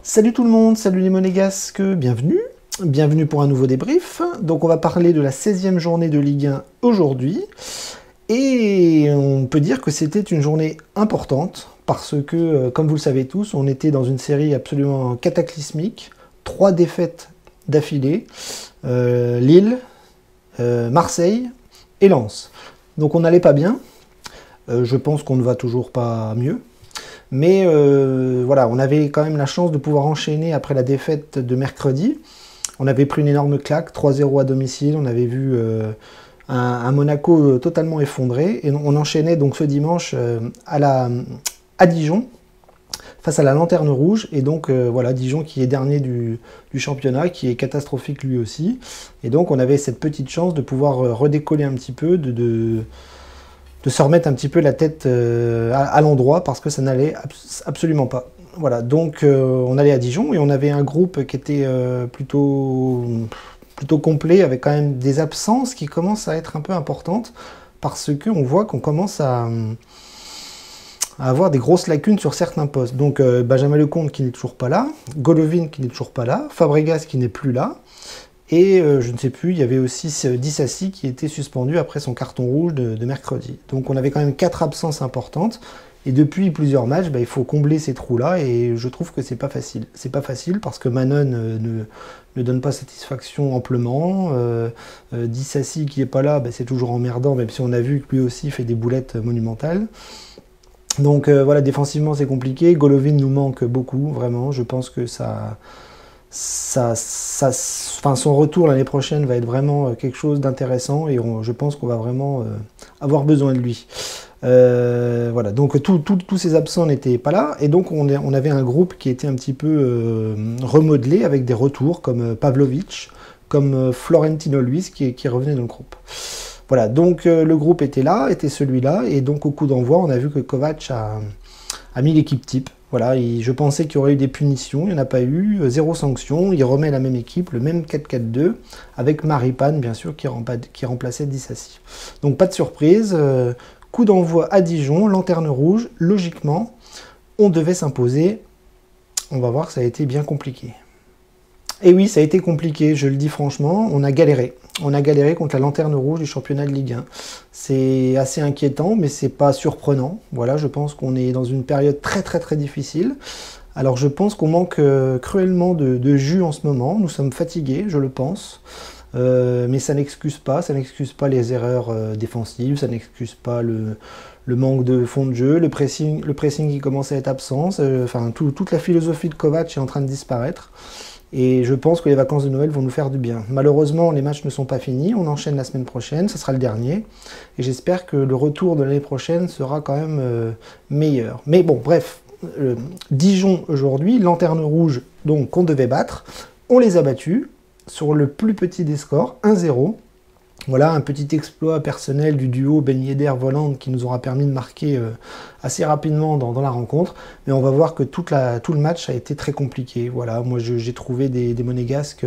Salut tout le monde, salut les monégasques, bienvenue pour un nouveau débrief. Donc on va parler de la 16e journée de Ligue 1 aujourd'hui. Et on peut dire que c'était une journée importante parce que, comme vous le savez tous, on était dans une série absolument cataclysmique. 3 défaites d'affilée, Lille, Marseille et Lens. Donc on n'allait pas bien, je pense qu'on ne va toujours pas mieux. Mais voilà, on avait quand même la chance de pouvoir enchaîner après la défaite de mercredi. On avait pris une énorme claque, 3-0 à domicile. On avait vu un Monaco totalement effondré. Et on enchaînait donc ce dimanche à Dijon, face à la Lanterne Rouge. Et donc voilà, Dijon qui est dernier du championnat, qui est catastrophique lui aussi. Et donc on avait cette petite chance de pouvoir redécoller un petit peu, de se remettre un petit peu la tête à l'endroit parce que ça n'allait absolument pas. Voilà, donc on allait à Dijon et on avait un groupe qui était plutôt complet, avec quand même des absences qui commencent à être un peu importantes parce qu'on voit qu'on commence à avoir des grosses lacunes sur certains postes. Donc Benjamin Lecomte qui n'est toujours pas là, Golovin qui n'est toujours pas là, Fabregas qui n'est plus là. Et je ne sais plus, il y avait aussi Disasi qui était suspendu après son carton rouge de mercredi. Donc on avait quand même 4 absences importantes. Et depuis plusieurs matchs, il faut combler ces trous-là. Et je trouve que c'est pas facile. C'est pas facile parce que Manon ne donne pas satisfaction amplement. Disasi qui n'est pas là, c'est toujours emmerdant, même si on a vu que lui aussi fait des boulettes monumentales. Donc voilà, défensivement c'est compliqué. Golovin nous manque beaucoup, vraiment. Je pense que son retour l'année prochaine va être vraiment quelque chose d'intéressant et je pense qu'on va vraiment avoir besoin de lui. Voilà, donc tous ces absents n'étaient pas là et donc on avait un groupe qui était un petit peu remodelé avec des retours comme Pavlovic, comme Florentino Luis qui revenait dans le groupe. Voilà, donc le groupe était là, était celui-là et donc au coup d'envoi on a vu que Kovac a mis l'équipe type. Voilà, je pensais qu'il y aurait eu des punitions, il n'y en a pas eu, 0 sanction, il remet la même équipe, le même 4-4-2, avec Maripane, bien sûr, qui remplaçait Disasi. Donc pas de surprise, coup d'envoi à Dijon, Lanterne Rouge, logiquement, on devait s'imposer. On va voir que ça a été bien compliqué. Et oui, ça a été compliqué, je le dis franchement, on a galéré. On a galéré contre la Lanterne Rouge du championnat de Ligue 1. C'est assez inquiétant, mais c'est pas surprenant. Voilà, je pense qu'on est dans une période très difficile. Alors je pense qu'on manque cruellement de jus en ce moment. Nous sommes fatigués, je le pense. Mais ça n'excuse pas les erreurs défensives, ça n'excuse pas le manque de fond de jeu, le pressing qui commence à être absent. Enfin, toute la philosophie de Kovac est en train de disparaître. Et je pense que les vacances de Noël vont nous faire du bien. Malheureusement, les matchs ne sont pas finis. On enchaîne la semaine prochaine, ce sera le dernier. Et j'espère que le retour de l'année prochaine sera quand même meilleur. Mais bon, bref, Dijon aujourd'hui, Lanterne Rouge, donc qu'on devait battre. On les a battus sur le plus petit des scores, 1-0. Voilà, un petit exploit personnel du duo Ben Yedder-Volland qui nous aura permis de marquer assez rapidement dans la rencontre. Mais on va voir que tout le match a été très compliqué. Voilà, moi j'ai trouvé des monégasques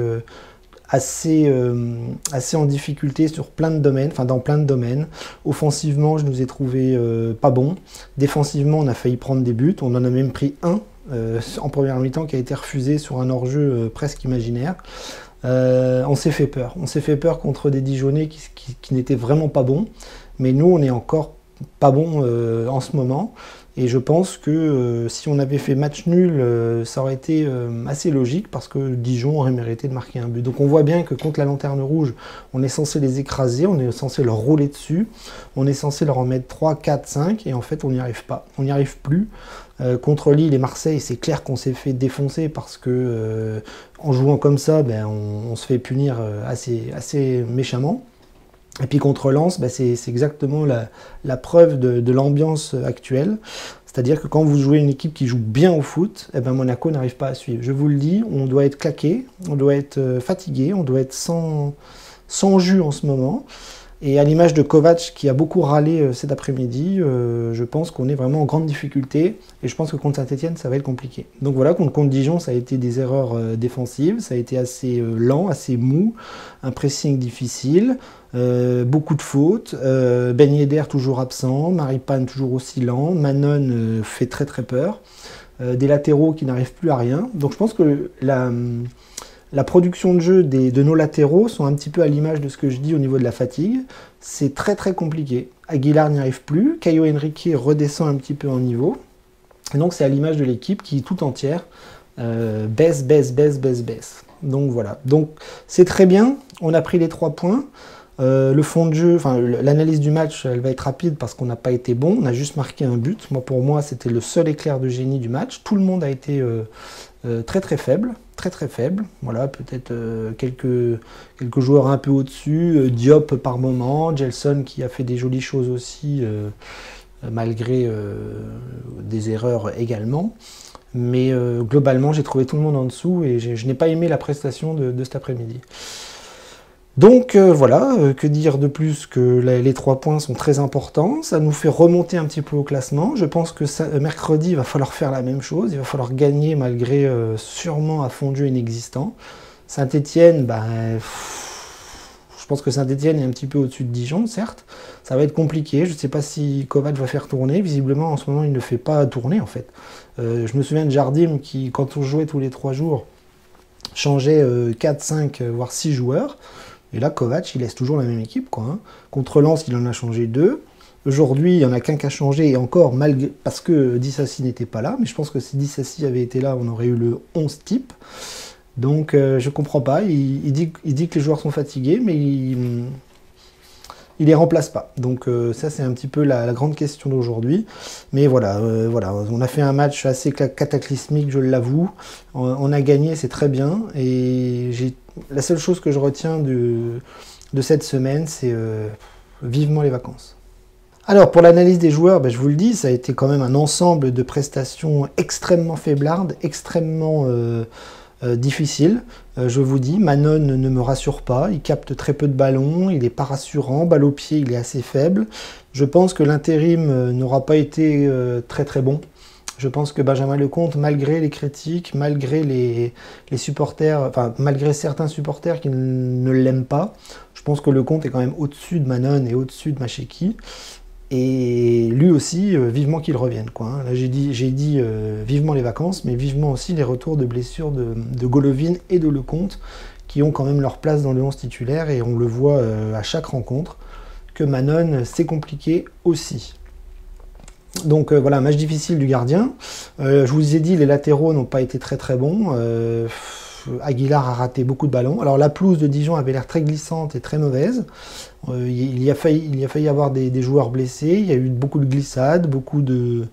assez en difficulté sur plein de domaines, enfin dans plein de domaines. Offensivement, je nous ai trouvé pas bons. Défensivement, on a failli prendre des buts. On en a même pris un en première mi-temps qui a été refusé sur un hors-jeu presque imaginaire. On s'est fait peur contre des Dijonnais qui n'étaient vraiment pas bons, mais nous on est encore pas bons en ce moment, et je pense que si on avait fait match nul, ça aurait été assez logique, parce que Dijon aurait mérité de marquer un but. Donc on voit bien que contre la Lanterne Rouge, on est censé les écraser, on est censé leur rouler dessus, on est censé leur en mettre 3, 4, 5, et en fait on n'y arrive pas, on n'y arrive plus. Contre Lille et Marseille, c'est clair qu'on s'est fait défoncer parce que en jouant comme ça, on se fait punir assez méchamment. Et puis contre Lens, c'est exactement la preuve de l'ambiance actuelle. C'est-à-dire que quand vous jouez une équipe qui joue bien au foot, Monaco n'arrive pas à suivre. Je vous le dis, on doit être claqué, on doit être fatigué, on doit être sans jus en ce moment. Et à l'image de Kovac qui a beaucoup râlé cet après-midi, je pense qu'on est vraiment en grande difficulté et je pense que contre Saint-Etienne ça va être compliqué. Donc voilà, contre Dijon ça a été des erreurs défensives, ça a été assez lent, assez mou, un pressing difficile, beaucoup de fautes, Ben Yedder toujours absent, Maripane toujours aussi lent, Manon fait très très peur, des latéraux qui n'arrivent plus à rien. Donc je pense que la production de jeu de nos latéraux sont un petit peu à l'image de ce que je dis au niveau de la fatigue. C'est très très compliqué. Aguilar n'y arrive plus, Caio Henrique redescend un petit peu en niveau. Et donc c'est à l'image de l'équipe qui tout entière baisse. Donc voilà. Donc c'est très bien, on a pris les 3 points. Le fond de jeu, enfin l'analyse du match, elle va être rapide parce qu'on n'a pas été bon. On a juste marqué un but. Pour moi, c'était le seul éclair de génie du match. Tout le monde a été très très faible. Très faible, voilà, peut-être quelques joueurs un peu au-dessus, Diop par moment, Gelson qui a fait des jolies choses aussi, malgré des erreurs également, mais globalement j'ai trouvé tout le monde en dessous et je n'ai pas aimé la prestation de cet après-midi. Donc voilà, que dire de plus que les 3 points sont très importants, ça nous fait remonter un petit peu au classement. Je pense que mercredi, il va falloir faire la même chose, il va falloir gagner malgré sûrement un fond de jeu inexistant. Saint-Etienne, je pense que Saint-Etienne est un petit peu au-dessus de Dijon, certes. Ça va être compliqué, je ne sais pas si Kovac va faire tourner, visiblement en ce moment il ne fait pas tourner en fait. Je me souviens de Jardim qui, quand on jouait tous les 3 jours, changeait 4, 5, voire 6 joueurs. Et là, Kovac, il laisse toujours la même équipe, quoi. Hein. Contre Lens, il en a changé 2. Aujourd'hui, il n'y en a qu'un qui a changé, et encore, parce que Dissassi n'était pas là. Mais je pense que si Dissassi avait été là, on aurait eu le 11 type. Donc, je comprends pas. Il dit que les joueurs sont fatigués, mais il les remplace pas. Donc, ça, c'est un petit peu la grande question d'aujourd'hui. Mais voilà, on a fait un match assez cataclysmique, je l'avoue. On a gagné, c'est très bien. Et la seule chose que je retiens de cette semaine, c'est vivement les vacances. Alors, pour l'analyse des joueurs, je vous le dis, ça a été quand même un ensemble de prestations extrêmement faiblardes, extrêmement difficiles. Je vous dis, Manon ne me rassure pas, il capte très peu de ballons, il n'est pas rassurant, balle au pied, il est assez faible. Je pense que l'intérim n'aura pas été très très bon. Je pense que Benjamin Lecomte, malgré les critiques, malgré les supporters, enfin malgré certains supporters qui ne l'aiment pas, je pense que Lecomte est quand même au-dessus de Manon et au-dessus de Macheki. Et lui aussi, vivement qu'il revienne, quoi. Hein. Là, j'ai dit vivement les vacances, mais vivement aussi les retours de blessures de Golovin et de Lecomte, qui ont quand même leur place dans le 11 titulaire, et on le voit à chaque rencontre, que Manon, c'est compliqué aussi. Donc voilà, match difficile du gardien. Je vous ai dit, les latéraux n'ont pas été très très bons. Aguilar a raté beaucoup de ballons. Alors la pelouse de Dijon avait l'air très glissante et très mauvaise. Il y a failli avoir des joueurs blessés. Il y a eu beaucoup de glissades, beaucoup de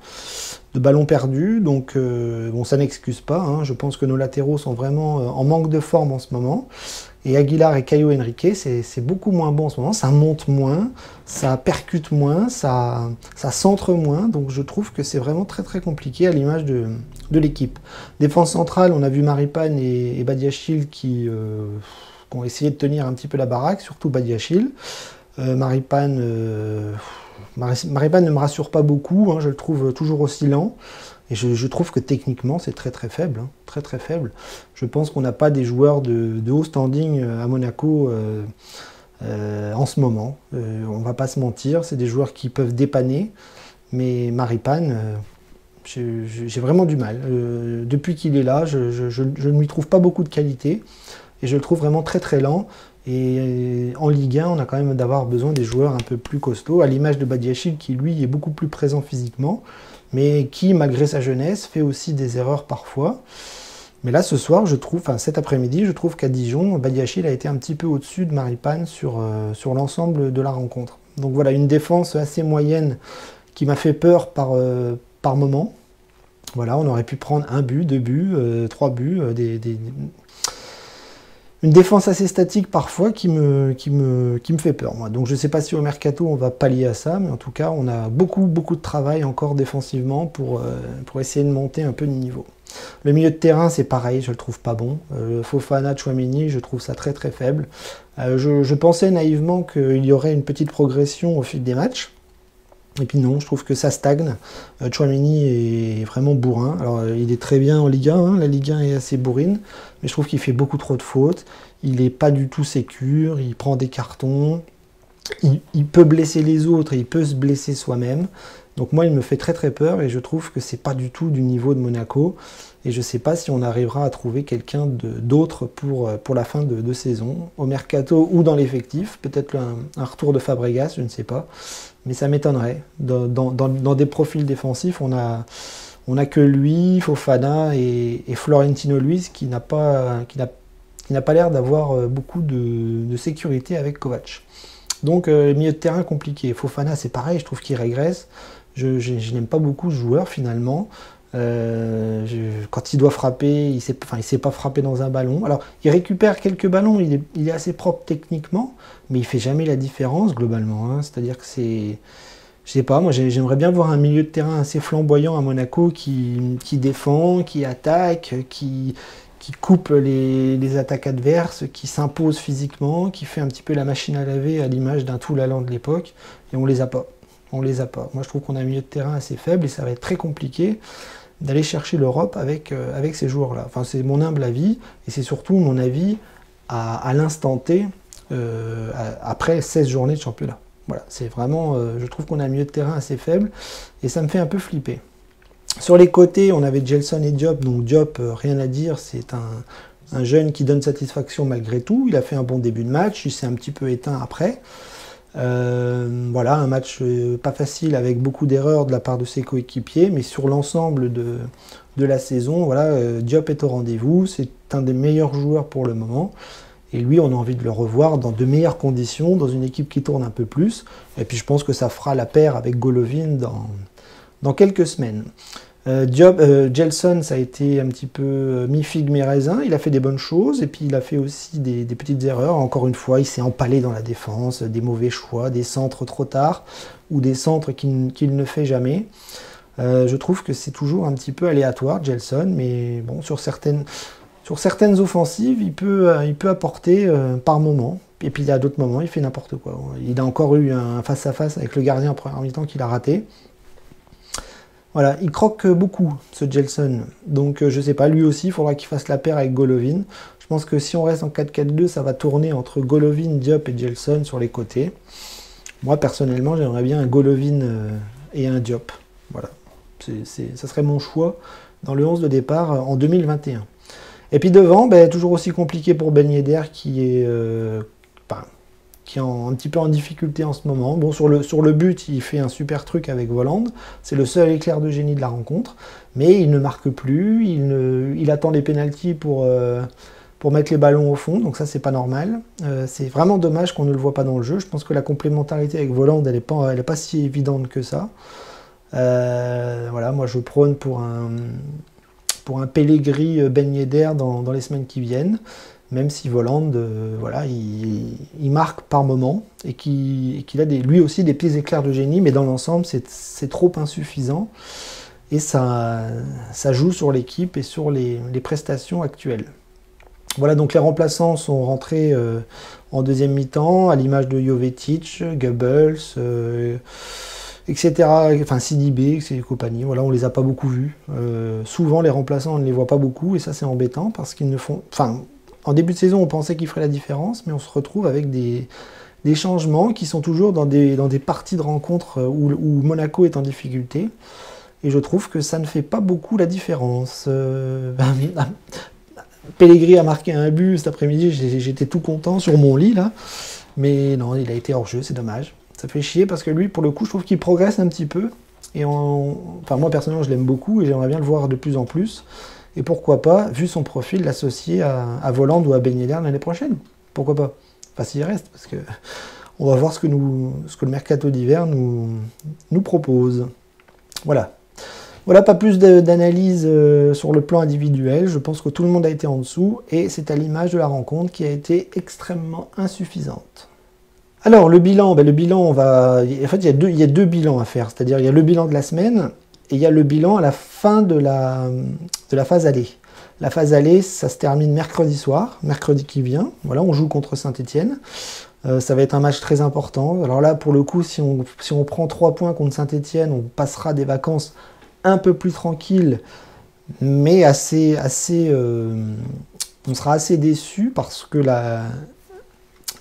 ballons perdus. Donc bon, ça n'excuse pas. Hein. Je pense que nos latéraux sont vraiment en manque de forme en ce moment. Et Aguilar et Caio Henrique, c'est beaucoup moins bon en ce moment. Ça monte moins, ça percute moins, ça centre moins. Donc je trouve que c'est vraiment très très compliqué à l'image de l'équipe. Défense centrale, on a vu Maripane et Badiachil qui ont essayé de tenir un petit peu la baraque, surtout Badiachil. Maripane ne me rassure pas beaucoup, hein, je le trouve toujours aussi lent. Et je trouve que techniquement, c'est très très faible. Hein, très très faible. Je pense qu'on n'a pas des joueurs de haut standing à Monaco en ce moment. On ne va pas se mentir, c'est des joueurs qui peuvent dépanner. Mais Maripane, j'ai vraiment du mal. Depuis qu'il est là, je ne lui trouve pas beaucoup de qualité. Et je le trouve vraiment très très lent. Et en Ligue 1, on a quand même d'avoir besoin des joueurs un peu plus costauds, à l'image de Badiachil qui lui est beaucoup plus présent physiquement, mais qui, malgré sa jeunesse, fait aussi des erreurs parfois. Mais là, ce soir, je trouve, enfin cet après-midi, je trouve qu'à Dijon, Badiachil a été un petit peu au-dessus de Maripane sur l'ensemble de la rencontre. Donc voilà, une défense assez moyenne qui m'a fait peur par moment. Voilà, on aurait pu prendre 1 but, 2 buts, 3 buts, une défense assez statique parfois qui me fait peur, moi. Donc je ne sais pas si au mercato on va pallier à ça, mais en tout cas on a beaucoup de travail encore défensivement pour essayer de monter un peu de niveau. Le milieu de terrain, c'est pareil, je le trouve pas bon. Fofana, Tchouaméni, je trouve ça très très faible. Je pensais naïvement qu'il y aurait une petite progression au fil des matchs. Et puis non, je trouve que ça stagne. Tchouaméni est vraiment bourrin. Alors il est très bien en Ligue 1, hein, la Ligue 1 est assez bourrine, mais je trouve qu'il fait beaucoup trop de fautes. Il n'est pas du tout sécure, il prend des cartons, il peut blesser les autres et il peut se blesser soi-même. Donc moi il me fait très très peur et je trouve que c'est pas du tout du niveau de Monaco. Et je ne sais pas si on arrivera à trouver quelqu'un d'autre pour la fin de saison, au mercato ou dans l'effectif. Peut-être un retour de Fabregas, je ne sais pas. Mais ça m'étonnerait. Dans des profils défensifs, on a que lui, Fofana et Florentino Luis qui n'a pas l'air d'avoir beaucoup de sécurité avec Kovac. Donc milieu de terrain compliqué. Fofana c'est pareil, je trouve qu'il régresse. Je n'aime pas beaucoup ce joueur finalement. Quand il doit frapper, il sait pas frapper dans un ballon. Alors, il récupère quelques ballons, il est assez propre techniquement, mais il fait jamais la différence globalement. Hein. C'est-à-dire que c'est, je sais pas, moi j'aimerais bien voir un milieu de terrain assez flamboyant à Monaco qui défend, qui attaque, qui coupe les attaques adverses, qui s'impose physiquement, qui fait un petit peu la machine à laver à l'image d'un Toulalan de l'époque, et on les a pas. On les a pas. Moi je trouve qu'on a un milieu de terrain assez faible et ça va être très compliqué d'aller chercher l'Europe avec ces joueurs-là. Enfin, c'est mon humble avis, et c'est surtout mon avis à l'instant T, après 16 journées de championnat. Voilà, c'est vraiment, je trouve qu'on a un milieu de terrain assez faible, et ça me fait un peu flipper. Sur les côtés, on avait Gelson et Diop, donc Diop, rien à dire, c'est un jeune qui donne satisfaction malgré tout. Il a fait un bon début de match, il s'est un petit peu éteint après. Voilà, un match pas facile avec beaucoup d'erreurs de la part de ses coéquipiers, mais sur l'ensemble de la saison, voilà, Diop est au rendez-vous, c'est un des meilleurs joueurs pour le moment, et lui on a envie de le revoir dans de meilleures conditions, dans une équipe qui tourne un peu plus, et puis je pense que ça fera la paire avec Golovin dans quelques semaines. Gelson, ça a été un petit peu mi-figue mi-raisin, il a fait des bonnes choses et puis il a fait aussi des petites erreurs. Encore une fois, il s'est empalé dans la défense, des mauvais choix, des centres trop tard ou des centres qu'il ne fait jamais. Je trouve que c'est toujours un petit peu aléatoire, Gelson, mais bon, sur certaines offensives, il peut apporter par moment. Et puis il y a d'autres moments, il fait n'importe quoi. Il a encore eu un face-à-face avec le gardien en première mi-temps qu'il a raté. Voilà, il croque beaucoup, ce Gelson. Donc, je sais pas, lui aussi, il faudra qu'il fasse la paire avec Golovin. Je pense que si on reste en 4-4-2, ça va tourner entre Golovin, Diop et Gelson sur les côtés. Moi, personnellement, j'aimerais bien un Golovin et un Diop. Voilà, ça serait mon choix dans le 11 de départ en 2021. Et puis devant, toujours aussi compliqué pour Ben Yedder qui est... qui est un petit peu en difficulté en ce moment. Bon, sur le but, il fait un super truc avec Volland. C'est le seul éclair de génie de la rencontre. Mais il ne marque plus. Il attend les pénaltys pour mettre les ballons au fond. Donc ça, c'est pas normal. C'est vraiment dommage qu'on ne le voit pas dans le jeu. Je pense que la complémentarité avec Volland, elle est pas si évidente que ça. Voilà, moi, je prône pour un Pellegrini Ben Yedder dans les semaines qui viennent. Même si Volland, voilà, il marque par moment et qu'il a lui aussi des petits éclairs de génie, mais dans l'ensemble, c'est trop insuffisant et ça joue sur l'équipe et sur les prestations actuelles. Voilà, donc les remplaçants sont rentrés en deuxième mi-temps, à l'image de Jovetic, Goebbels, etc. Enfin, Sidibé, et compagnie. Voilà, on les a pas beaucoup vus. Souvent, les remplaçants, on ne les voit pas beaucoup et ça, c'est embêtant parce qu'ils ne font... Enfin, en début de saison, on pensait qu'ils feraient la différence, mais on se retrouve avec des changements qui sont toujours dans des parties de rencontres où Monaco est en difficulté. Et je trouve que ça ne fait pas beaucoup la différence. Pellegrini a marqué un but cet après-midi, j'étais tout content sur mon lit, là. Mais non, il a été hors jeu, c'est dommage. Ça fait chier parce que lui, pour le coup, je trouve qu'il progresse un petit peu. Et enfin, moi, personnellement, je l'aime beaucoup et j'aimerais bien le voir de plus en plus. Et pourquoi pas, vu son profil, l'associer à Volland ou à Ben Yedder l'année prochaine. Pourquoi pas? Enfin, s'il reste, parce que on va voir ce que le mercato d'hiver nous propose. Voilà. Voilà, pas plus d'analyse sur le plan individuel. Je pense que tout le monde a été en dessous et c'est à l'image de la rencontre qui a été extrêmement insuffisante. Alors, le bilan, on va... En fait, il y a deux bilans à faire. C'est-à-dire, il y a le bilan de la semaine et il y a le bilan à la fin de la phase aller. La phase aller, ça se termine mercredi soir, mercredi qui vient. Voilà, on joue contre Saint-Étienne. Ça va être un match très important. Alors là, pour le coup, si on prend 3 points contre Saint-Étienne, on passera des vacances un peu plus tranquilles, mais on sera assez déçus parce que la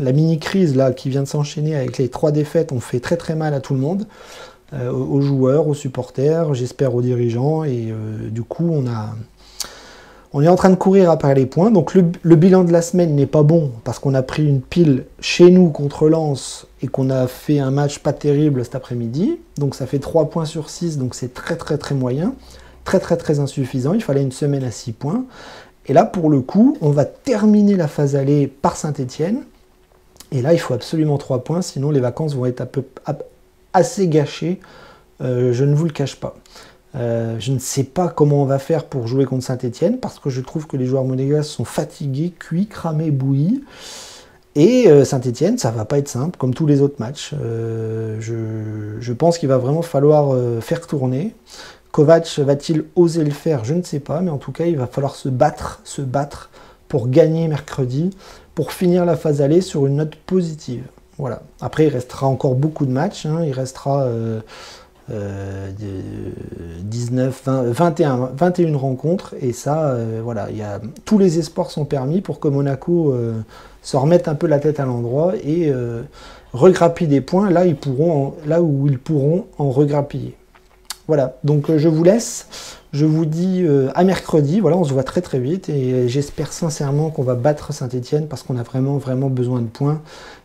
mini-crise là qui vient de s'enchaîner avec les 3 défaites, on fait très très mal à tout le monde, aux joueurs, aux supporters, j'espère aux dirigeants, et du coup on est en train de courir après les points. Donc le bilan de la semaine n'est pas bon parce qu'on a pris une pile chez nous contre Lens et qu'on a fait un match pas terrible cet après-midi. Donc ça fait 3 points sur 6, donc c'est très très très moyen, très très très insuffisant. Il fallait une semaine à 6 points. Et là pour le coup, on va terminer la phase aller par Saint-Étienne. Et là il faut absolument 3 points, sinon les vacances vont être assez gâchées, je ne vous le cache pas. Je ne sais pas comment on va faire pour jouer contre Saint-Étienne parce que je trouve que les joueurs monégasques sont fatigués, cuits, cramés, bouillis. Et Saint-Étienne, ça va pas être simple comme tous les autres matchs. Je pense qu'il va vraiment falloir faire tourner. Kovac va-t-il oser le faire? Je ne sais pas, mais en tout cas, il va falloir se battre pour gagner mercredi, pour finir la phase aller sur une note positive. Voilà. Après, il restera encore beaucoup de matchs. Hein. Il restera 19, 20, 21 rencontres, et ça, voilà, tous les espoirs sont permis pour que Monaco se remette un peu la tête à l'endroit et regrappille des points là où ils pourront en regrappiller. Voilà, donc je vous laisse, je vous dis à mercredi, voilà, on se voit très très vite, et j'espère sincèrement qu'on va battre Saint-Étienne parce qu'on a vraiment vraiment besoin de points,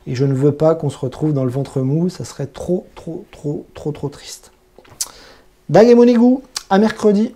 et je ne veux pas qu'on se retrouve dans le ventre mou, ça serait trop triste. Dag et Monégou, à mercredi.